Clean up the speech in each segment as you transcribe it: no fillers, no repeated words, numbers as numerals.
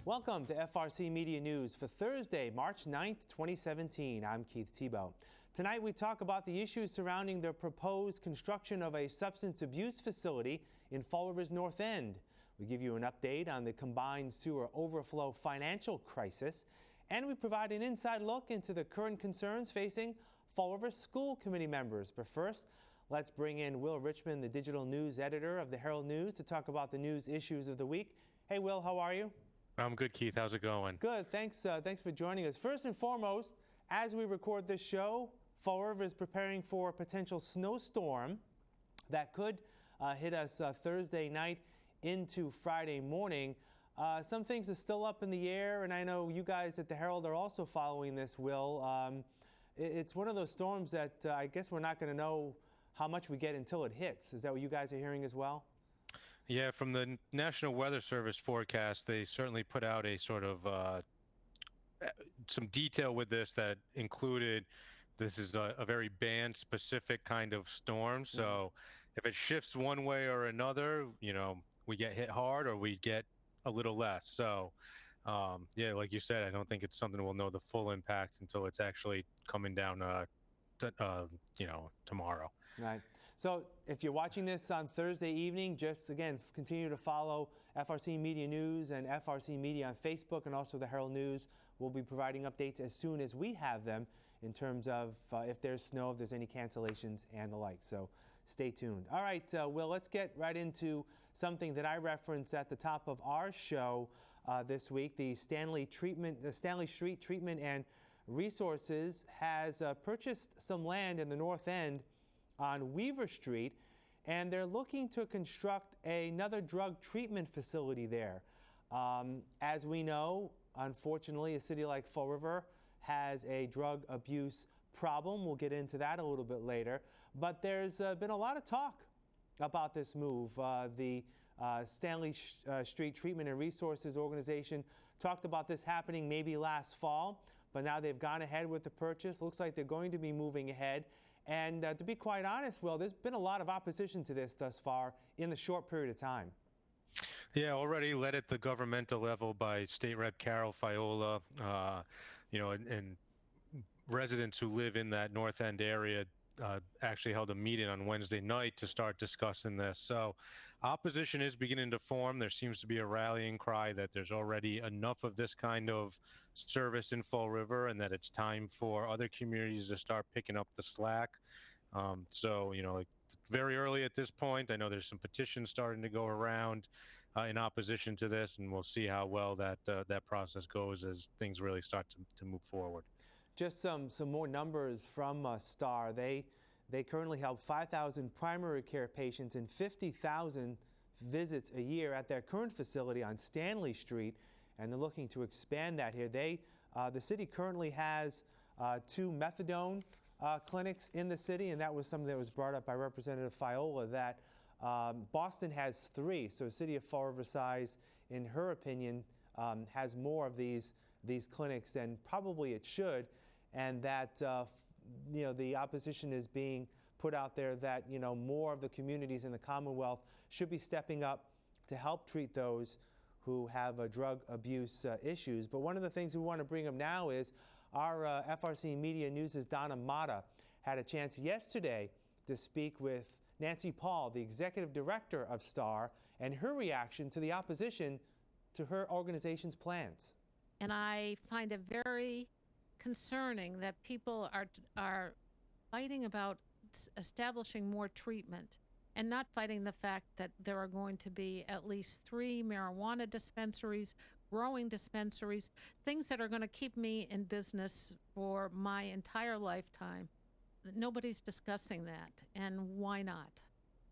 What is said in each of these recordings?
Welcome to FRC Media News for Thursday, March 9th, 2017. I'm Keith Tebow. Tonight we talk about the issues surrounding the proposed construction of a substance abuse facility in Fall River's North End. We give you an update on the combined sewer overflow financial crisis, and we provide an inside look into the current concerns facing Fall River School Committee members. But first, let's bring in Will Richmond, the digital news editor of the Herald News, to talk about the news issues of the week. Hey, Will, how are you? I'm good, Keith. How's it going? Good. Thanks for joining us. First and foremost, as we record this show, Fall River is preparing for a potential snowstorm that could hit us Thursday night into Friday morning. Some things are still up in the air, and I know you guys at the Herald are also following this, Will. It's one of those storms that I guess we're not going to know how much we get until it hits. Is that what you guys are hearing as well? Yeah, from the National Weather Service forecast, they certainly put out a sort of some detail with this that included this is a very band-specific kind of storm. So if it shifts one way or another, you know, we get hit hard or we get a little less. So, yeah, like you said, I don't think it's something we'll know the full impact until it's actually coming down you know, tomorrow. Right. So if you're watching this on Thursday evening, just again, continue to follow FRC Media News and FRC Media on Facebook and also the Herald News. We'll be providing updates as soon as we have them in terms of if there's snow, if there's any cancellations and the like. So stay tuned. All right, Will, let's get right into something that I referenced at the top of our show this week. The Stanley Street Treatment and Resources has purchased some land in the North End on Weaver Street, and they're looking to construct another drug treatment facility there. As we know, unfortunately, a city like Fall River has a drug abuse problem. We'll get into that a little bit later. But there's been a lot of talk about this move. The Stanley Street Treatment and Resources Organization talked about this happening maybe last fall, but now they've gone ahead with the purchase. Looks like they're going to be moving ahead. And to be quite honest, Will, there's been a lot of opposition to this thus far in the short period of time. Yeah, already led at the governmental level by State Rep Carol Fiola, you know, and residents who live in that North End area actually held a meeting on Wednesday night to start discussing this. So opposition is beginning to form. There seems to be a rallying cry that there's already enough of this kind of service in Fall River and that it's time for other communities to start picking up the slack. So, you know, like very early at this point, I know there's some petitions starting to go around in opposition to this, and we'll see how well that process goes as things really start to move forward. Just some more numbers from STAR. They currently help 5,000 primary care patients and 50,000 visits a year at their current facility on Stanley Street, and they're looking to expand that here. The city currently has 2 methadone clinics in the city, and that was something that was brought up by Representative Fiola, that Boston has 3. So City of Fall River size, in her opinion, has more of these clinics than probably it should, and that you know, the opposition is being put out there that, you know, more of the communities in the Commonwealth should be stepping up to help treat those who have drug abuse issues. But one of the things we want to bring up now is our FRC Media News' Donna Mata had a chance yesterday to speak with Nancy Paul, the executive director of STAR, and her reaction to the opposition to her organization's plans. And I find it very concerning that people are fighting about establishing more treatment and not fighting the fact that there are going to be at least 3 marijuana dispensaries, growing dispensaries, things that are going to keep me in business for my entire lifetime. Nobody's discussing that, and why not?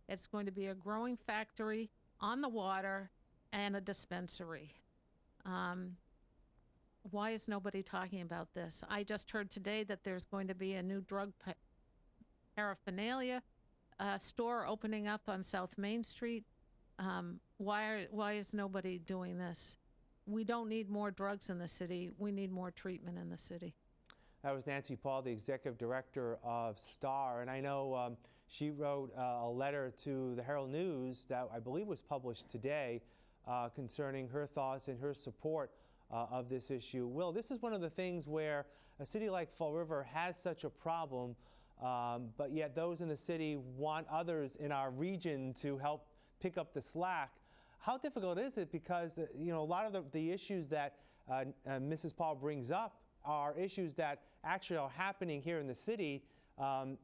It's going to be a growing factory on the water and a dispensary. Why is nobody talking about this? I just heard today that there's going to be a new drug paraphernalia store opening up on South Main Street. Why is nobody doing this? We don't need more drugs in the city. We need more treatment in the city. That was Nancy Paul, the executive director of STAR, and I know she wrote a letter to the Herald News that I believe was published today concerning her thoughts and her support of this issue. Will, this is one of the things where a city like Fall River has such a problem, but yet those in the city want others in our region to help pick up the slack. How difficult is it? Because a lot of the issues that Mrs. Paul brings up are issues that actually are happening here in the city.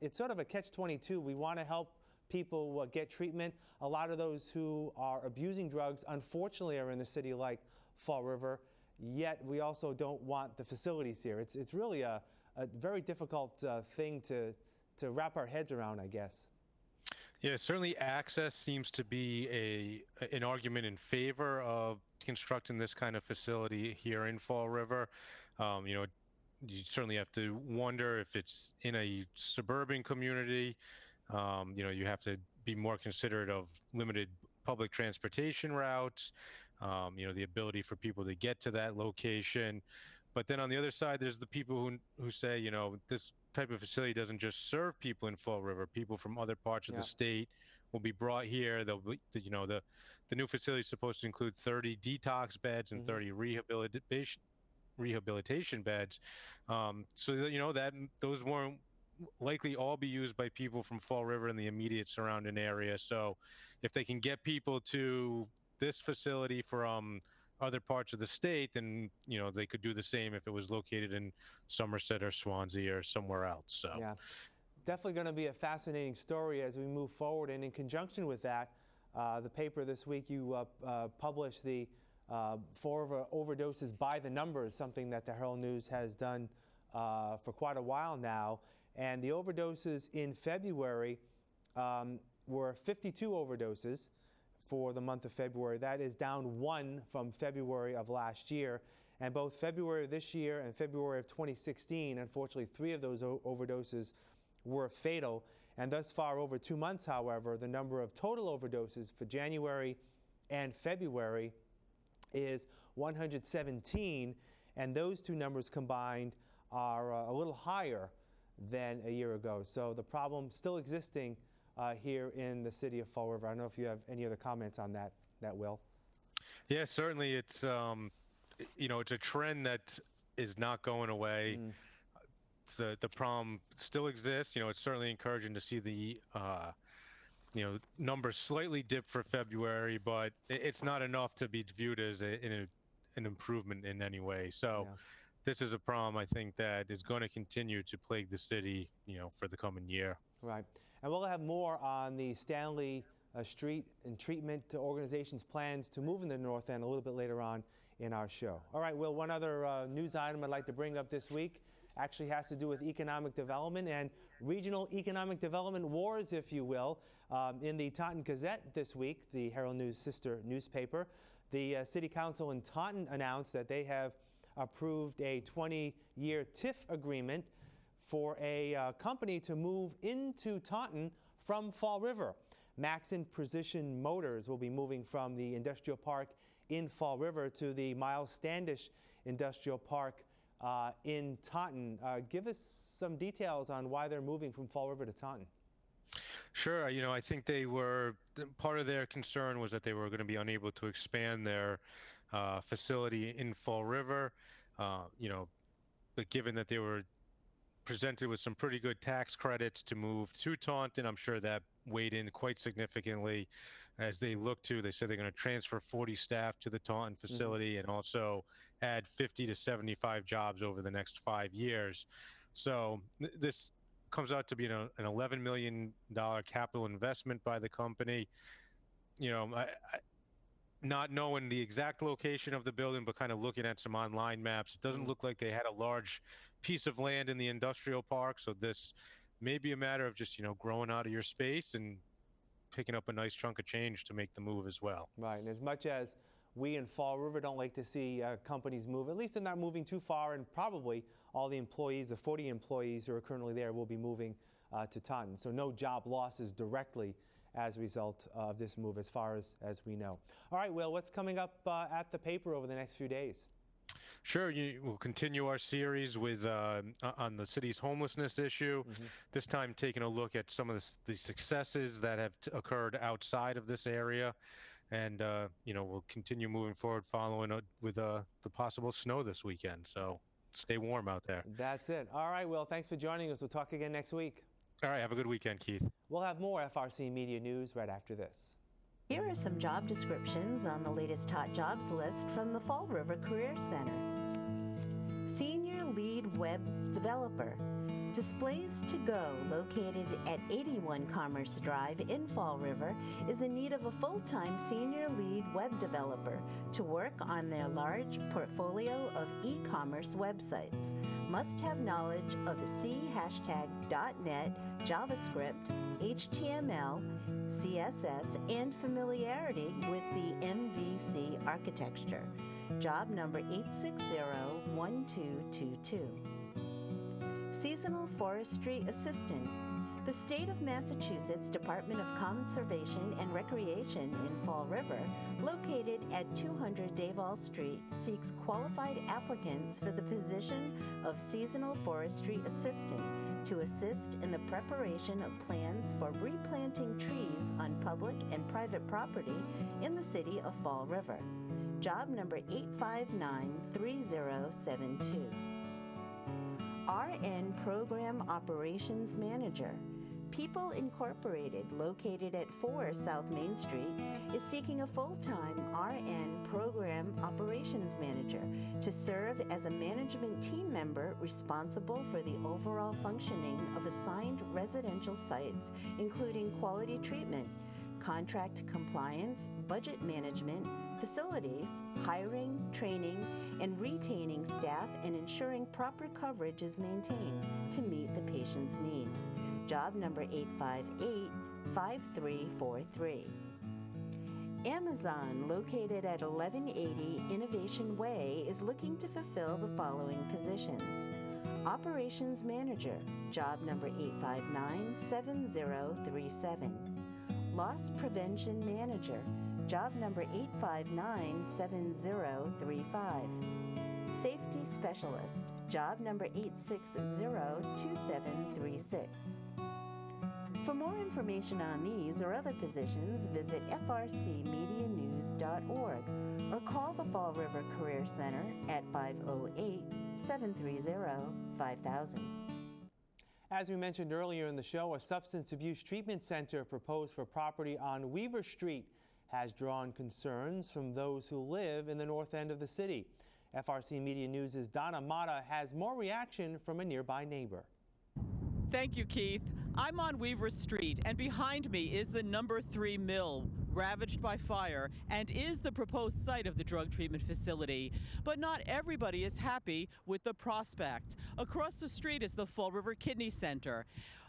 It's sort of a catch-22. We want to help people get treatment. A lot of those who are abusing drugs, unfortunately, are in the city like Fall River, yet we also don't want the facilities here. It's really a very difficult thing to wrap our heads around, I guess. Yeah, certainly access seems to be an argument in favor of constructing this kind of facility here in Fall River. You certainly have to wonder if it's in a suburban community. You have to be more considerate of limited public transportation routes, the ability for people to get to that location. But then on the other side, there's the people who say, this type of facility doesn't just serve people in Fall River. People from other parts of the state will be brought here. They'll be, the new facility is supposed to include 30 detox beds and 30 rehabilitation beds. So that those won't likely all be used by people from Fall River and the immediate surrounding area. So if they can get people to this facility from other parts of the state, then they could do the same if it was located in Somerset or Swansea or somewhere else. So yeah, definitely going to be a fascinating story as we move forward. And in conjunction with that, the paper this week you published the 4 overdoses by the numbers, something that the Herald News has done for quite a while now. And the overdoses in February were 52 overdoses for the month of February. That is down 1 from February of last year. And both February of this year and February of 2016, unfortunately, 3 of those overdoses were fatal. And thus far, over 2 months, however, the number of total overdoses for January and February is 117. And those 2 numbers combined are a little higher than a year ago. So the problem still existing here in the city of Fall River. I don't know if you have any other comments on that, Will. Yeah, certainly it's it's a trend that is not going away. The problem still exists. It's certainly encouraging to see the numbers slightly dip for February, but it's not enough to be viewed as an improvement in any way. So this is a problem, I think, that is going to continue to plague the city, for the coming year. Right. And we'll have more on the Stanley Street and Treatment Organization's plans to move in the North End a little bit later on in our show. All right, Will, one other news item I'd like to bring up this week actually has to do with economic development and regional economic development wars, if you will. In the Taunton Gazette this week, the Herald News sister newspaper, the City Council in Taunton announced that they have approved a 20-year TIF agreement for a company to move into Taunton from Fall River. Maxon Precision Motors will be moving from the industrial park in Fall River to the Miles Standish Industrial Park in Taunton. Give us some details on why they're moving from Fall River to Taunton. Sure. I think part of their concern was that they were going to be unable to expand their facility in Fall River, but given that they were presented with some pretty good tax credits to move to Taunton, I'm sure that weighed in quite significantly as they said they're going to transfer 40 staff to the Taunton facility and also add 50 to 75 jobs over the next 5 years. So this comes out to be an $11 million capital investment by the company. Not knowing the exact location of the building, but kind of looking at some online maps, it doesn't look like they had a large piece of land in the industrial park. So this may be a matter of just, growing out of your space and picking up a nice chunk of change to make the move as well. Right, and as much as we in Fall River don't like to see companies move, at least they're not moving too far, and probably all the employees, the 40 employees who are currently there, will be moving to Taunton. So no job losses directly as a result of this move as far as we know. All right, Will, what's coming up at the paper over the next few days? Sure. We'll continue our series with on the city's homelessness issue, this time taking a look at some of the successes that have occurred outside of this area. and we'll continue moving forward, following with the possible snow this weekend. So stay warm out there. That's it. All right, Will, thanks for joining us. We'll talk again next week. All right, have a good weekend, Keith. We'll have more FRC Media News right after this. Here are some job descriptions on the latest hot jobs list from the Fall River Career Center. Senior Lead Web Developer. Displays to Go, located at 81 Commerce Drive in Fall River, is in need of a full-time senior lead web developer to work on their large portfolio of e-commerce websites. Must have knowledge of C#.net, JavaScript, HTML, CSS, and familiarity with the MVC architecture. Job number 860-1222. Seasonal Forestry Assistant. The State of Massachusetts Department of Conservation and Recreation in Fall River, located at 200 Davall Street, seeks qualified applicants for the position of Seasonal Forestry Assistant to assist in the preparation of plans for replanting trees on public and private property in the city of Fall River. Job number 8593072. RN Program Operations Manager. People Incorporated, located at 4 South Main Street, is seeking a full-time RN Program Operations Manager to serve as a management team member responsible for the overall functioning of assigned residential sites, including quality treatment, contract compliance, budget management, facilities, hiring, training, and retaining staff, and ensuring proper coverage is maintained to meet the patient's needs. Job number 858-5343. Amazon, located at 1180 Innovation Way, is looking to fulfill the following positions. Operations Manager, job number 859-7037. Loss Prevention Manager, job number 859-7035. Safety Specialist, job number 860-2736. For more information on these or other positions, visit frcmedianews.org or call the Fall River Career Center at 508-730-5000. As we mentioned earlier in the show, a substance abuse treatment center proposed for property on Weaver Street has drawn concerns from those who live in the north end of the city. FRC Media News' Donna Mata has more reaction from a nearby neighbor. Thank you, Keith. I'm on Weaver Street, and behind me is the number 3 mill, ravaged by fire, and is the proposed site of the drug treatment facility. But not everybody is happy with the prospect. Across the street is the Fall River Kidney Center.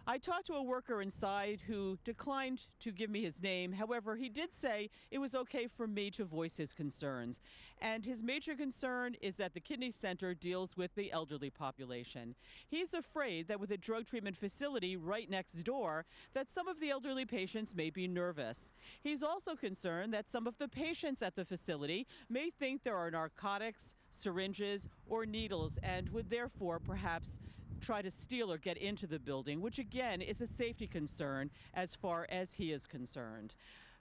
I talked to a worker inside who declined to give me his name. However, he did say it was okay for me to voice his concerns. And his major concern is that the kidney center deals with the elderly population. He's afraid that with a drug treatment facility right next door, that some of the elderly patients may be nervous. He's also concerned that some of the patients at the facility may think there are narcotics, syringes, or needles, and would therefore perhaps try to steal or get into the building, which again is a safety concern as far as he is concerned.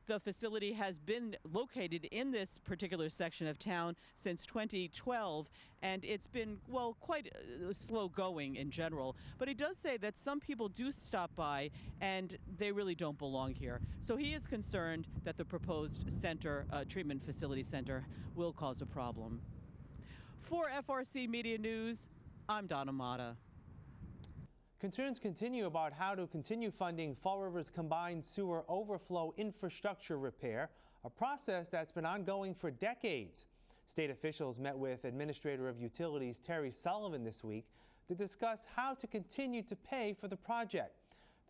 The facility has been located in this particular section of town since 2012, and it's been, well, quite slow going in general. But he does say that some people do stop by and they really don't belong here. So he is concerned that the proposed center, treatment facility center, will cause a problem. For FRC Media News, I'm Donna Mata. Concerns continue about how to continue funding Fall River's combined sewer overflow infrastructure repair, a process that's been ongoing for decades. State officials met with Administrator of Utilities Terry Sullivan this week to discuss how to continue to pay for the project.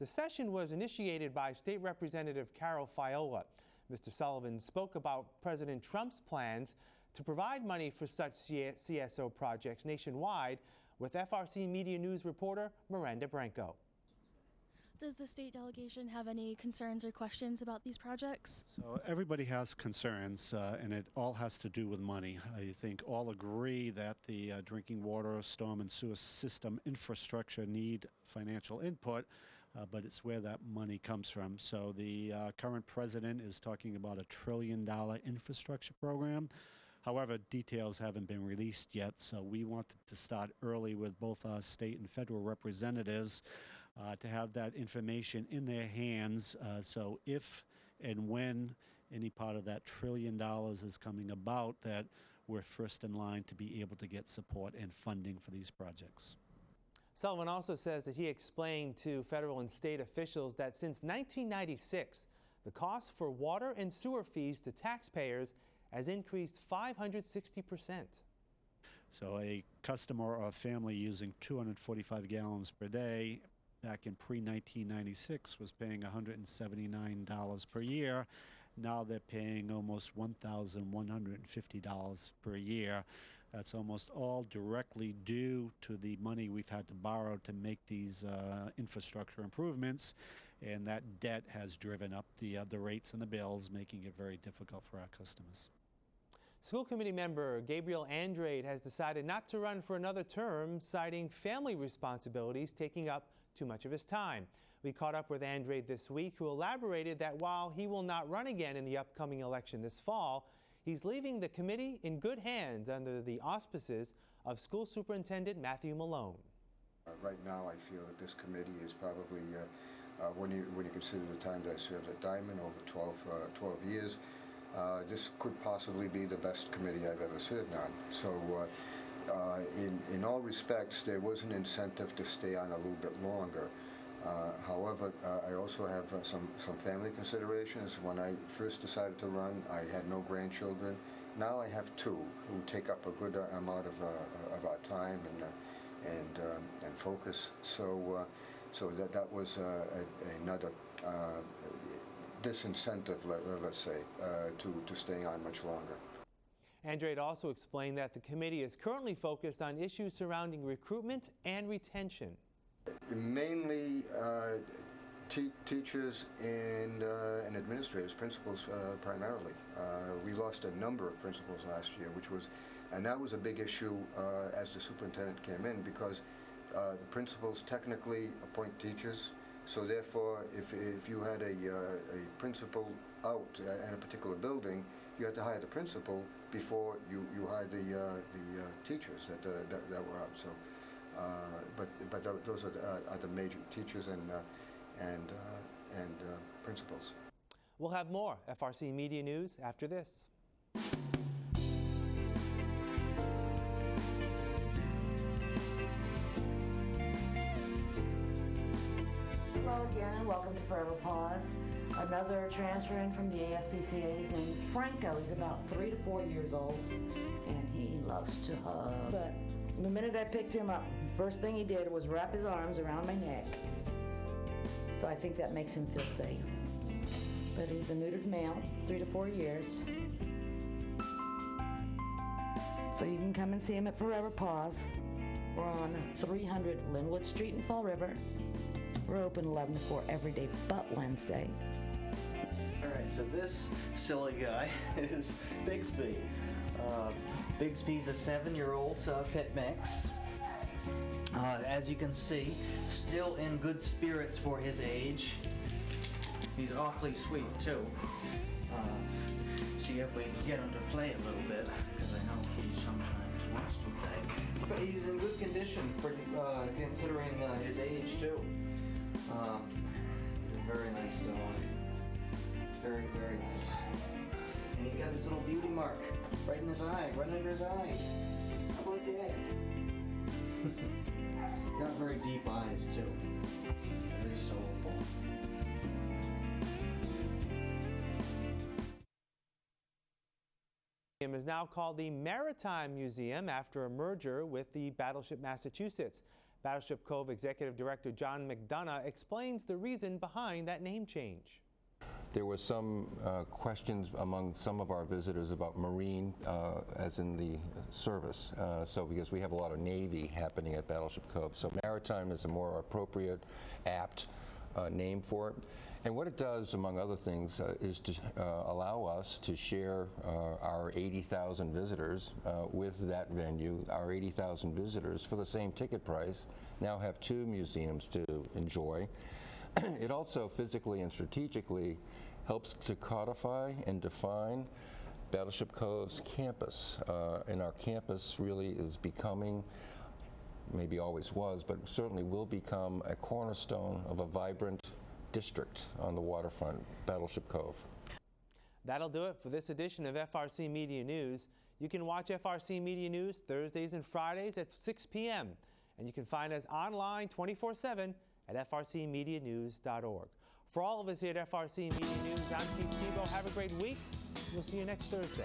The session was initiated by State Representative Carol Fiola. Mr. Sullivan spoke about President Trump's plans to provide money for such CSO projects nationwide, with FRC Media News reporter Miranda Branco. Does the state delegation have any concerns or questions about these projects? So everybody has concerns, and it all has to do with money. I think all agree that the drinking water, storm and sewer system infrastructure need financial input, but it's where that money comes from. So the current president is talking about $1 trillion infrastructure program. However, details haven't been released yet, so we wanted to start early with both our state and federal representatives to have that information in their hands. So if and when any part of that $1 trillion is coming about, that we're first in line to be able to get support and funding for these projects. Sullivan also says that he explained to federal and state officials that since 1996, the cost for water and sewer fees to taxpayers has increased 560%. So a customer or a family using 245 gallons per day back in pre-1996 was paying $179 per year. Now they're paying almost $1,150 per year. That's almost all directly due to the money we've had to borrow to make these infrastructure improvements, and that debt has driven up the rates and the bills, making it very difficult for our customers. School committee member Gabriel Andrade has decided not to run for another term, citing family responsibilities taking up too much of his time. We caught up with Andrade this week, who elaborated that while he will not run again in the upcoming election this fall, he's leaving the committee in good hands under the auspices of School Superintendent Matthew Malone. Right now, I feel that this committee is probably, when you consider the time that I served at Diamond over 12 years, this could possibly be the best committee I've ever served on. So in all respects, there was an incentive to stay on a little bit longer. However, I also have some family considerations. When I first decided to run, I had no grandchildren. Now I have two who take up a good amount of our time and focus. So that was another disincentive, let's say, to staying on much longer. Andrade also explained that the committee is currently focused on issues surrounding recruitment and retention. Mainly teachers and administrators, principals primarily. We lost a number of principals last year, and that was a big issue as the superintendent came in, because the principals technically appoint teachers. So therefore, if you had a principal out in a particular building, you had to hire the principal before you hired the teachers that were out. So. But those are the major teachers and principals. We'll have more FRC Media News after this. Hello again and welcome to Forever Pause. Another transfer in from the ASPCA. His name is Franco. He's about 3 to 4 years old and he loves to hug. But the minute I picked him up, first thing he did was wrap his arms around my neck. So I think that makes him feel safe. But he's a neutered male, 3 to 4 years. So you can come and see him at Forever Paws. We're on 300 Linwood Street in Fall River. We're open 11 to 4 every day but Wednesday. All right, so this silly guy is Bixby. Bixby's a 7-year-old pit mix. As you can see, still in good spirits for his age. He's awfully sweet too. See if we can get him to play a little bit, because I know he sometimes wants to play. But he's in good condition for considering his age too. He's a very nice dog. Very, very nice. And he's got this little beauty mark right in his eye, right under his eye. How about that? Got very deep eyes too. Very soulful. Museum is now called the Maritime Museum after a merger with the Battleship Massachusetts. Battleship Cove Executive Director John McDonough explains the reason behind that name change. There was some questions among some of our visitors about marine, as in the service. So because we have a lot of Navy happening at Battleship Cove. So maritime is a more appropriate, apt name for it. And what it does, among other things, is to allow us to share our 80,000 visitors with that venue. Our 80,000 visitors, for the same ticket price, now have 2 museums to enjoy. It also physically and strategically helps to codify and define Battleship Cove's campus. And our campus really is becoming, maybe always was, but certainly will become a cornerstone of a vibrant district on the waterfront, Battleship Cove. That'll do it for this edition of FRC Media News. You can watch FRC Media News Thursdays and Fridays at 6 p.m. And you can find us online 24/7 at frcmedianews.org. For all of us here at FRC Media News, I'm Keith Tebow. Have a great week. We'll see you next Thursday.